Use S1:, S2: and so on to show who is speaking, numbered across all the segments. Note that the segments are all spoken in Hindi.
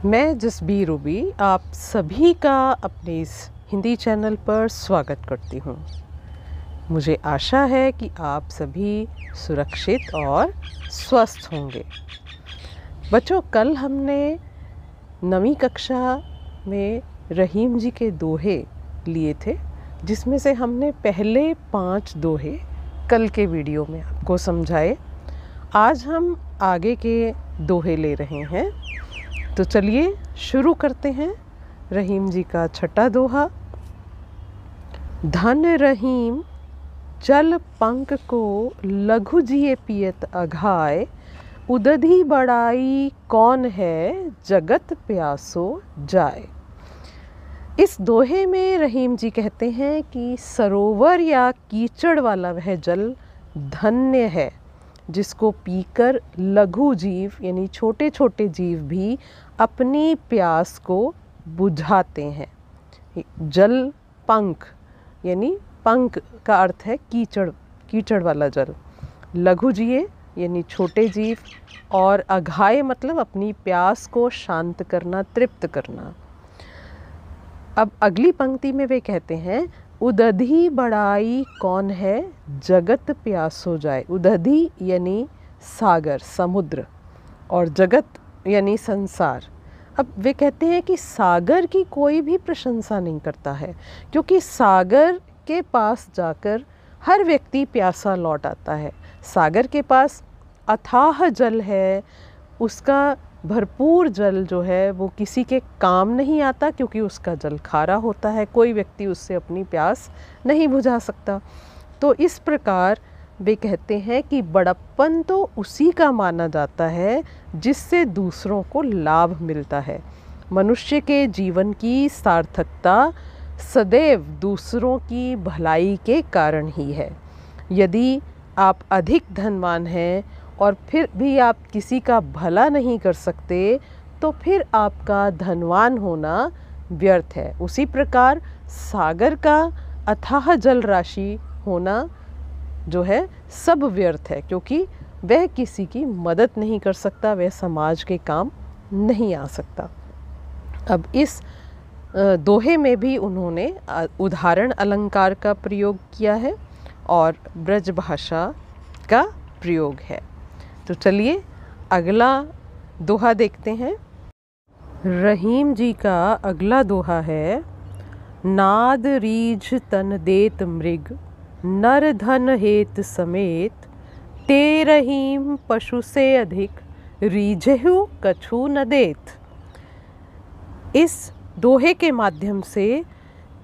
S1: मैं जसबीर रूबी आप सभी का अपने इस हिंदी चैनल पर स्वागत करती हूँ। मुझे आशा है कि आप सभी सुरक्षित और स्वस्थ होंगे। बच्चों, कल हमने 9वीं कक्षा में रहीम जी के दोहे लिए थे, जिसमें से हमने पहले 5 दोहे कल के वीडियो में आपको समझाए। आज हम आगे के दोहे ले रहे हैं, तो चलिए शुरू करते हैं। रहीम जी का छठा दोहा। धन रहीम जल पंक को लघु जिए पियत अघाय, उदधि बड़ाई कौन है जगत प्यासो जाए। इस दोहे में रहीम जी कहते हैं कि सरोवर या कीचड़ वाला वह जल धन्य है, जिसको पीकर लघु जीव यानी छोटे छोटे जीव भी अपनी प्यास को बुझाते हैं। जल पंख यानी पंख का अर्थ है कीचड़, कीचड़ वाला जल। लघु जीव यानी छोटे जीव, और अघाय मतलब अपनी प्यास को शांत करना, तृप्त करना। अब अगली पंक्ति में वे कहते हैं, उदधि बड़ाई कौन है जगत प्यासो जाए। उदधि यानी सागर, समुद्र, और जगत यानी संसार। अब वे कहते हैं कि सागर की कोई भी प्रशंसा नहीं करता है, क्योंकि सागर के पास जाकर हर व्यक्ति प्यासा लौट आता है। सागर के पास अथाह जल है, उसका भरपूर जल जो है वो किसी के काम नहीं आता, क्योंकि उसका जल खारा होता है। कोई व्यक्ति उससे अपनी प्यास नहीं बुझा सकता। तो इस प्रकार वे कहते हैं कि बड़प्पन तो उसी का माना जाता है जिससे दूसरों को लाभ मिलता है। मनुष्य के जीवन की सार्थकता सदैव दूसरों की भलाई के कारण ही है। यदि आप अधिक धनवान हैं और फिर भी आप किसी का भला नहीं कर सकते, तो फिर आपका धनवान होना व्यर्थ है। उसी प्रकार सागर का अथाह जल राशि होना जो है सब व्यर्थ है, क्योंकि वह किसी की मदद नहीं कर सकता, वह समाज के काम नहीं आ सकता। अब इस दोहे में भी उन्होंने उदाहरण अलंकार का प्रयोग किया है और ब्रज भाषा का प्रयोग है। तो चलिए अगला दोहा देखते हैं। रहीम जी का अगला दोहा है, नाद रीझ तन देत मृग, नर धन हेत समेत, ते रहीम पशु से अधिक, रीझहु कछु न देत। इस दोहे के माध्यम से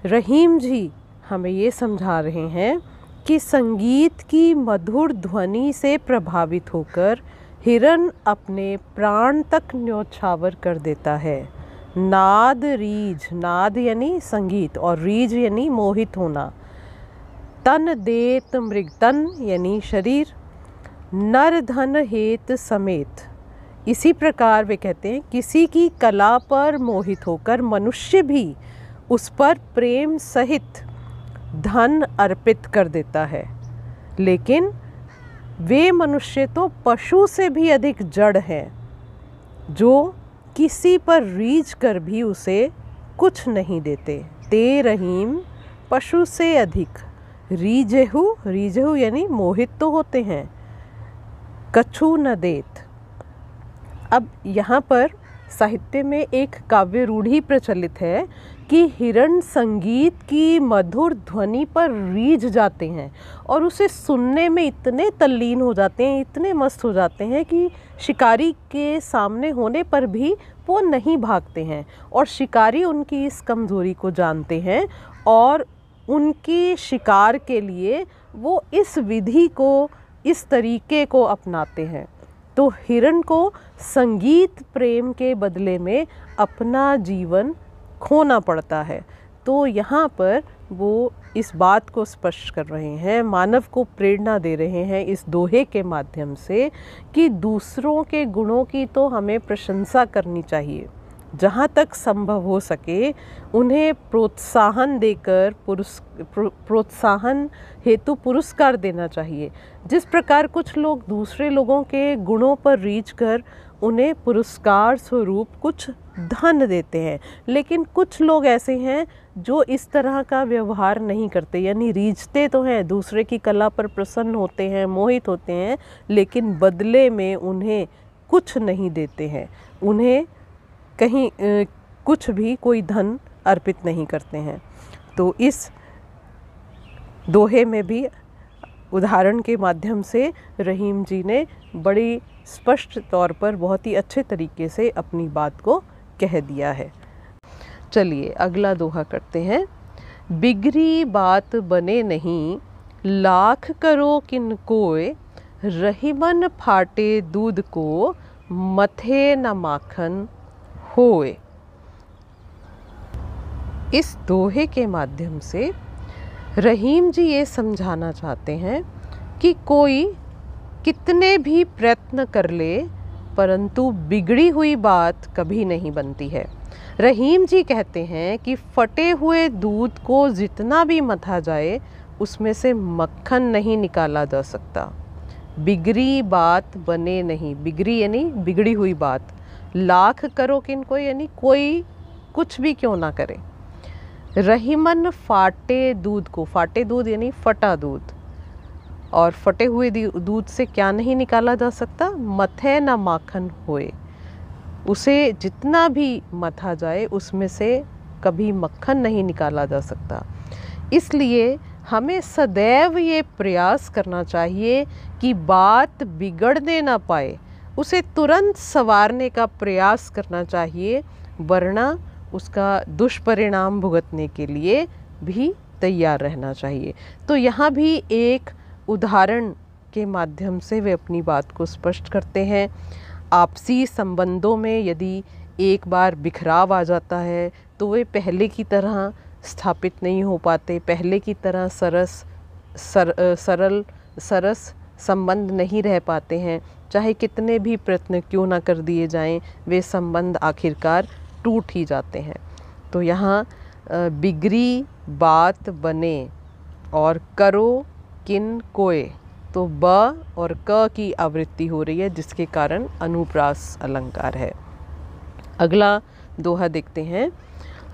S1: रहीम जी हमें ये समझा रहे हैं कि संगीत की मधुर ध्वनि से प्रभावित होकर हिरन अपने प्राण तक न्योछावर कर देता है। नाद रीझ, नाद यानी संगीत, और रीझ यानी मोहित होना। तन देत मृग, तन यानी शरीर, नर धन हेत समेत। इसी प्रकार वे कहते हैं किसी की कला पर मोहित होकर मनुष्य भी उस पर प्रेम सहित धन अर्पित कर देता है, लेकिन वे मनुष्य तो पशु से भी अधिक जड़ हैं, जो किसी पर रीझ कर भी उसे कुछ नहीं देते। ते रहीम पशु से अधिक, रीझहु, रीझहु यानी मोहित तो होते हैं, कछु न देत। अब यहाँ पर साहित्य में एक काव्य रूढ़ि प्रचलित है कि हिरण संगीत की मधुर ध्वनि पर रीझ जाते हैं और उसे सुनने में इतने तल्लीन हो जाते हैं, इतने मस्त हो जाते हैं कि शिकारी के सामने होने पर भी वो नहीं भागते हैं। और शिकारी उनकी इस कमज़ोरी को जानते हैं और उनकी शिकार के लिए वो इस विधि को, इस तरीके को अपनाते हैं। तो हिरण को संगीत प्रेम के बदले में अपना जीवन खोना पड़ता है। तो यहाँ पर वो इस बात को स्पष्ट कर रहे हैं, मानव को प्रेरणा दे रहे हैं इस दोहे के माध्यम से कि दूसरों के गुणों की तो हमें प्रशंसा करनी चाहिए, जहाँ तक संभव हो सके उन्हें प्रोत्साहन देकर प्रोत्साहन हेतु पुरस्कार देना चाहिए। जिस प्रकार कुछ लोग दूसरे लोगों के गुणों पर रीझ कर उन्हें पुरस्कार स्वरूप कुछ धन देते हैं। लेकिन कुछ लोग ऐसे हैं जो इस तरह का व्यवहार नहीं करते, यानी रीझते तो हैं, दूसरे की कला पर प्रसन्न होते हैं, मोहित होते हैं, लेकिन बदले में उन्हें कुछ नहीं देते हैं, उन्हें कहीं कुछ भी कोई धन अर्पित नहीं करते हैं। तो इस दोहे में भी उदाहरण के माध्यम से रहीम जी ने बड़ी स्पष्ट तौर पर बहुत ही अच्छे तरीके से अपनी बात को कह दिया है। चलिए अगला दोहा करते हैं। बिगड़ी बात बने नहीं, लाख करो किन कोय, रहीमन फाटे दूध को, मथे न माखन होए। इस दोहे के माध्यम से रहीम जी ये समझाना चाहते हैं कि कोई कितने भी प्रयत्न कर ले परंतु बिगड़ी हुई बात कभी नहीं बनती है। रहीम जी कहते हैं कि फटे हुए दूध को जितना भी मथा जाए उसमें से मक्खन नहीं निकाला जा सकता। बिगड़ी बात बने नहीं, बिगड़ी यानी बिगड़ी हुई बात, लाख करो किनको यानी कोई कुछ भी क्यों ना करे। रहीमन फाटे दूध को, फाटे दूध यानी फटा दूध, और फटे हुए दूध से क्या नहीं निकाला जा सकता, मथे न माखन होए, उसे जितना भी मथा जाए उसमें से कभी मक्खन नहीं निकाला जा सकता। इसलिए हमें सदैव ये प्रयास करना चाहिए कि बात बिगड़ने ना पाए, उसे तुरंत संवारने का प्रयास करना चाहिए, वरना उसका दुष्परिणाम भुगतने के लिए भी तैयार रहना चाहिए। तो यहाँ भी एक उदाहरण के माध्यम से वे अपनी बात को स्पष्ट करते हैं। आपसी संबंधों में यदि एक बार बिखराव आ जाता है तो वे पहले की तरह स्थापित नहीं हो पाते, पहले की तरह सरस संबंध नहीं रह पाते हैं। चाहे कितने भी प्रयत्न क्यों ना कर दिए जाएं, वे संबंध आखिरकार टूट ही जाते हैं। तो यहाँ बिगड़ी बात बने और करो किन कोय, तो ब और क की आवृत्ति हो रही है जिसके कारण अनुप्रास अलंकार है। अगला दोहा देखते हैं।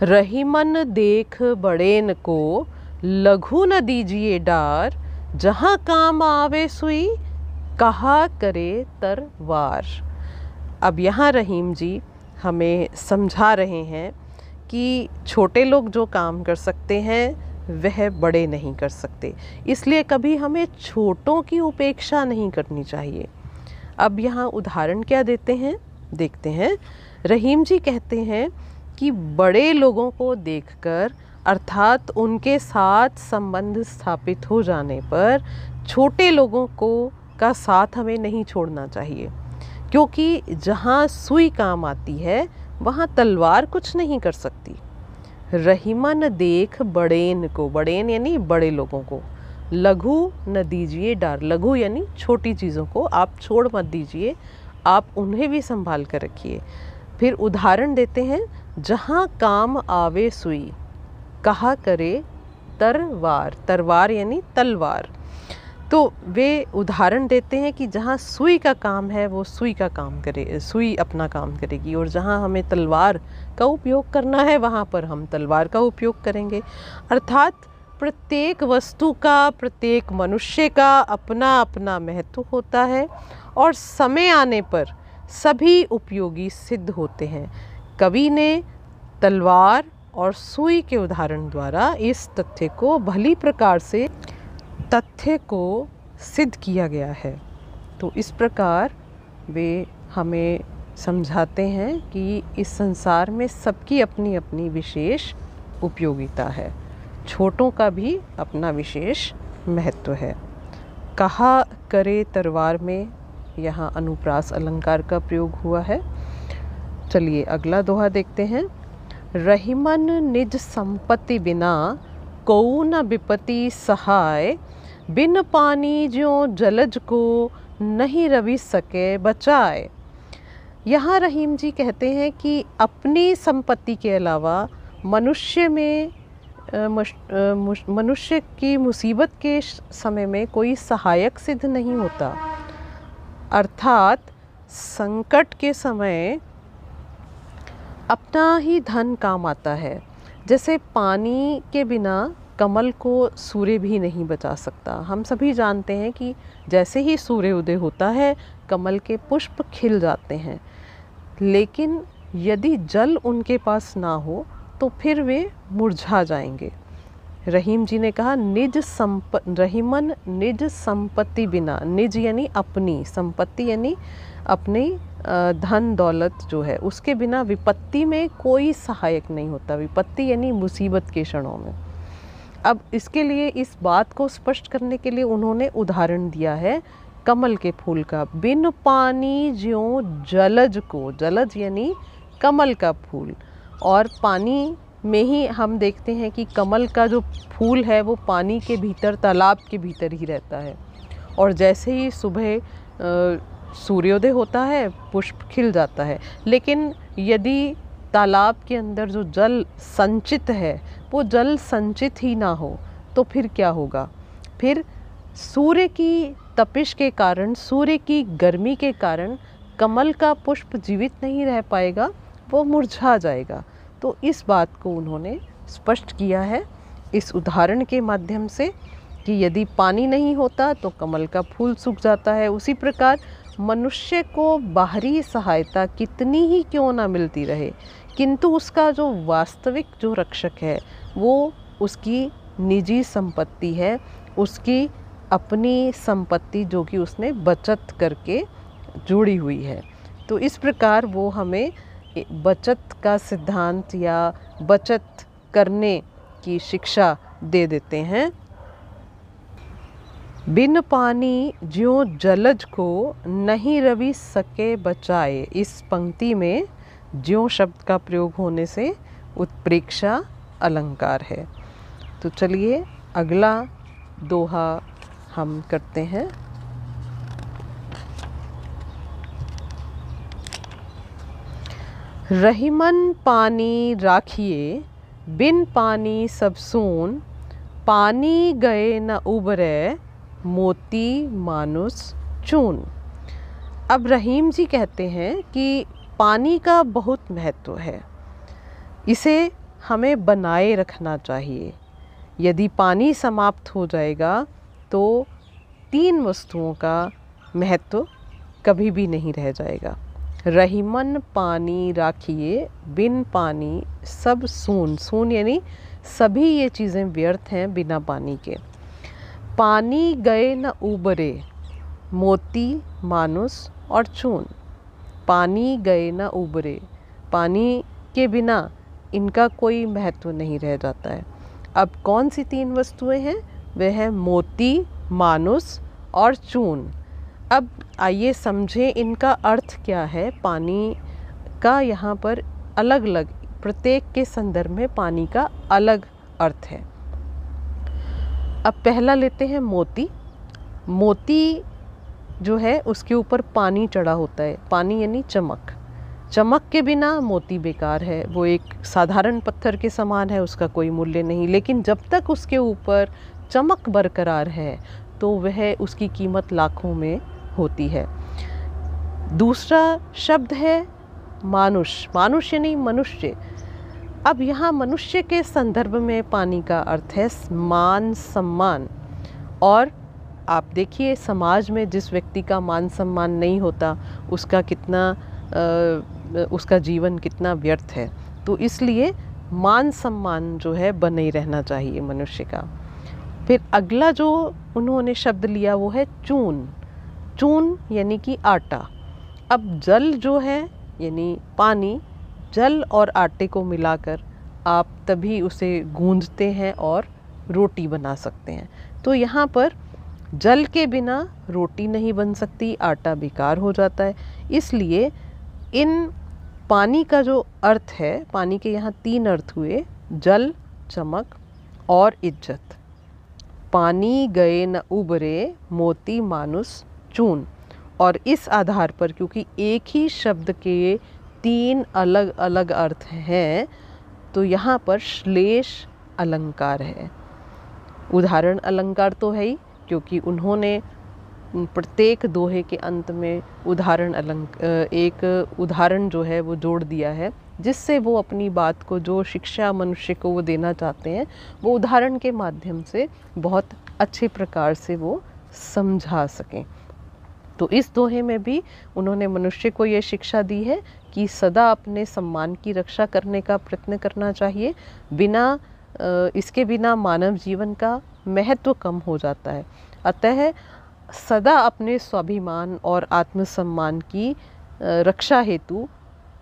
S1: रहीमन देख बड़ेन को, लघु न दीजिए डार, जहाँ काम आवे सुई, कहा करे तरवार। अब यहाँ रहीम जी हमें समझा रहे हैं कि छोटे लोग जो काम कर सकते हैं वह बड़े नहीं कर सकते, इसलिए कभी हमें छोटों की उपेक्षा नहीं करनी चाहिए। अब यहाँ उदाहरण क्या देते हैं, देखते हैं। रहीम जी कहते हैं कि बड़े लोगों को देखकर, अर्थात उनके साथ संबंध स्थापित हो जाने पर छोटे लोगों का साथ हमें नहीं छोड़ना चाहिए, क्योंकि जहाँ सुई काम आती है वहाँ तलवार कुछ नहीं कर सकती। रहीमन देख बड़ेन को, बड़ेन यानी बड़े लोगों को, लघु न दीजिए डार, लघु यानी छोटी चीज़ों को आप छोड़ मत दीजिए, आप उन्हें भी संभाल कर रखिए। फिर उदाहरण देते हैं। जहाँ काम आवे सुई, कहा करे तरवार, तरवार यानी तलवार। तो वे उदाहरण देते हैं कि जहाँ सुई का काम है वो सुई का काम करे, सुई अपना काम करेगी, और जहाँ हमें तलवार का उपयोग करना है वहाँ पर हम तलवार का उपयोग करेंगे। अर्थात प्रत्येक वस्तु का, प्रत्येक मनुष्य का अपना अपना महत्व होता है और समय आने पर सभी उपयोगी सिद्ध होते हैं। कवि ने तलवार और सुई के उदाहरण द्वारा इस तथ्य को भली प्रकार से सिद्ध किया गया है। तो इस प्रकार वे हमें समझाते हैं कि इस संसार में सबकी अपनी अपनी विशेष उपयोगिता है, छोटों का भी अपना विशेष महत्व है। कहा करे तरवार में यहाँ अनुप्रास अलंकार का प्रयोग हुआ है। चलिए अगला दोहा देखते हैं। रहीमन निज संपत्ति बिना, कऊ न विपत्ति सहाय, बिन पानी ज्यों जलज को, नहीं रवि सके बचाए। यहाँ रहीम जी कहते हैं कि अपनी संपत्ति के अलावा मनुष्य की मुसीबत के समय में कोई सहायक सिद्ध नहीं होता। अर्थात संकट के समय अपना ही धन काम आता है। जैसे पानी के बिना कमल को सूर्य भी नहीं बचा सकता। हम सभी जानते हैं कि जैसे ही सूर्य उदय होता है कमल के पुष्प खिल जाते हैं, लेकिन यदि जल उनके पास ना हो तो फिर वे मुरझा जाएंगे। रहीम जी ने कहा रहीमन निज संपत्ति बिना, निज यानी अपनी, संपत्ति यानी अपनी धन दौलत जो है उसके बिना विपत्ति में कोई सहायक नहीं होता। विपत्ति यानी मुसीबत के क्षणों में। अब इसके लिए, इस बात को स्पष्ट करने के लिए उन्होंने उदाहरण दिया है कमल के फूल का। बिन पानी ज्यों जलज को, जलज यानी कमल का फूल, और पानी में ही हम देखते हैं कि कमल का जो फूल है वो पानी के भीतर, तालाब के भीतर ही रहता है, और जैसे ही सुबह सूर्योदय होता है पुष्प खिल जाता है। लेकिन यदि तालाब के अंदर जो जल संचित है वो जल संचित ही ना हो तो फिर क्या होगा? फिर सूर्य की तपिश के कारण, सूर्य की गर्मी के कारण कमल का पुष्प जीवित नहीं रह पाएगा, वो मुरझा जाएगा। तो इस बात को उन्होंने स्पष्ट किया है इस उदाहरण के माध्यम से कि यदि पानी नहीं होता तो कमल का फूल सूख जाता है। उसी प्रकार मनुष्य को बाहरी सहायता कितनी ही क्यों ना मिलती रहे, किंतु उसका जो वास्तविक जो रक्षक है वो उसकी निजी संपत्ति है, उसकी अपनी संपत्ति जो कि उसने बचत करके जुड़ी हुई है। तो इस प्रकार वो हमें बचत का सिद्धांत या बचत करने की शिक्षा दे देते हैं। बिन पानी ज्यों जलज को नहीं रवि सके बचाए। इस पंक्ति में ज्यों शब्द का प्रयोग होने से उत्प्रेक्षा अलंकार है। तो चलिए अगला दोहा हम करते हैं। रहीमन पानी राखिए, बिन पानी सब सून, पानी गए न उबरे, मोती मानुस चून। अब रहीम जी कहते हैं कि पानी का बहुत महत्व है, इसे हमें बनाए रखना चाहिए। यदि पानी समाप्त हो जाएगा तो 3 वस्तुओं का महत्व कभी भी नहीं रह जाएगा। रहीमन पानी राखिए, बिन पानी सब सून, सून यानी सभी ये चीज़ें व्यर्थ हैं बिना पानी के। पानी गए न उबरे, मोती मानुस और चून। पानी गए न उबरे, पानी के बिना इनका कोई महत्व नहीं रह जाता है। अब कौन सी 3 वस्तुएं हैं? वे हैं मोती, मानुस और चून। अब आइए समझें इनका अर्थ क्या है। पानी का यहाँ पर अलग अलग, प्रत्येक के संदर्भ में पानी का अलग अर्थ है। अब पहला लेते हैं मोती। मोती जो है उसके ऊपर पानी चढ़ा होता है। पानी यानी चमक। चमक के बिना मोती बेकार है, वो एक साधारण पत्थर के समान है, उसका कोई मूल्य नहीं। लेकिन जब तक उसके ऊपर चमक बरकरार है तो वह उसकी कीमत लाखों में होती है। दूसरा शब्द है मानुष। मानुष यानी मनुष्य। अब यहाँ मनुष्य के संदर्भ में पानी का अर्थ है मान सम्मान। और आप देखिए समाज में जिस व्यक्ति का मान सम्मान नहीं होता उसका कितना उसका जीवन कितना व्यर्थ है। तो इसलिए मान सम्मान जो है बने ही रहना चाहिए मनुष्य का। फिर अगला जो उन्होंने शब्द लिया वो है चून। चून यानी कि आटा। अब जल जो है यानी पानी, जल और आटे को मिलाकर आप तभी उसे गूंदते हैं और रोटी बना सकते हैं। तो यहाँ पर जल के बिना रोटी नहीं बन सकती, आटा बेकार हो जाता है। इसलिए इन पानी का जो अर्थ है, पानी के यहाँ 3 अर्थ हुए, जल, चमक और इज्जत। पानी गए न उबरे, मोती मानुस चून। और इस आधार पर, क्योंकि एक ही शब्द के 3 अलग अलग अर्थ हैं, तो यहाँ पर श्लेष अलंकार है। उदाहरण अलंकार तो है ही, क्योंकि उन्होंने प्रत्येक दोहे के अंत में एक उदाहरण जो है वो जोड़ दिया है, जिससे वो अपनी बात को, जो शिक्षा मनुष्य को वो देना चाहते हैं, वो उदाहरण के माध्यम से बहुत अच्छे प्रकार से वो समझा सकें। तो इस दोहे में भी उन्होंने मनुष्य को ये शिक्षा दी है कि सदा अपने सम्मान की रक्षा करने का प्रयत्न करना चाहिए। इसके बिना मानव जीवन का महत्व कम हो जाता है। अतः सदा अपने स्वाभिमान और आत्मसम्मान की रक्षा हेतु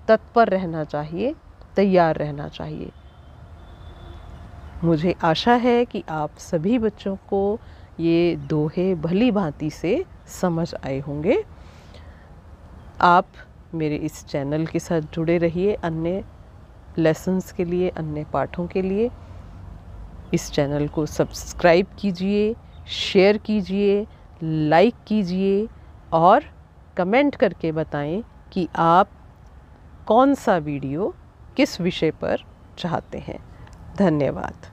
S1: तत्पर रहना चाहिए, तैयार रहना चाहिए। मुझे आशा है कि आप सभी बच्चों को ये दोहे भली भांति से समझ आए होंगे। आप मेरे इस चैनल के साथ जुड़े रहिए अन्य लेसन्स के लिए, अन्य पाठों के लिए। इस चैनल को सब्सक्राइब कीजिए, शेयर कीजिए, लाइक कीजिए और कमेंट करके बताएं कि आप कौन सा वीडियो किस विषय पर चाहते हैं। धन्यवाद।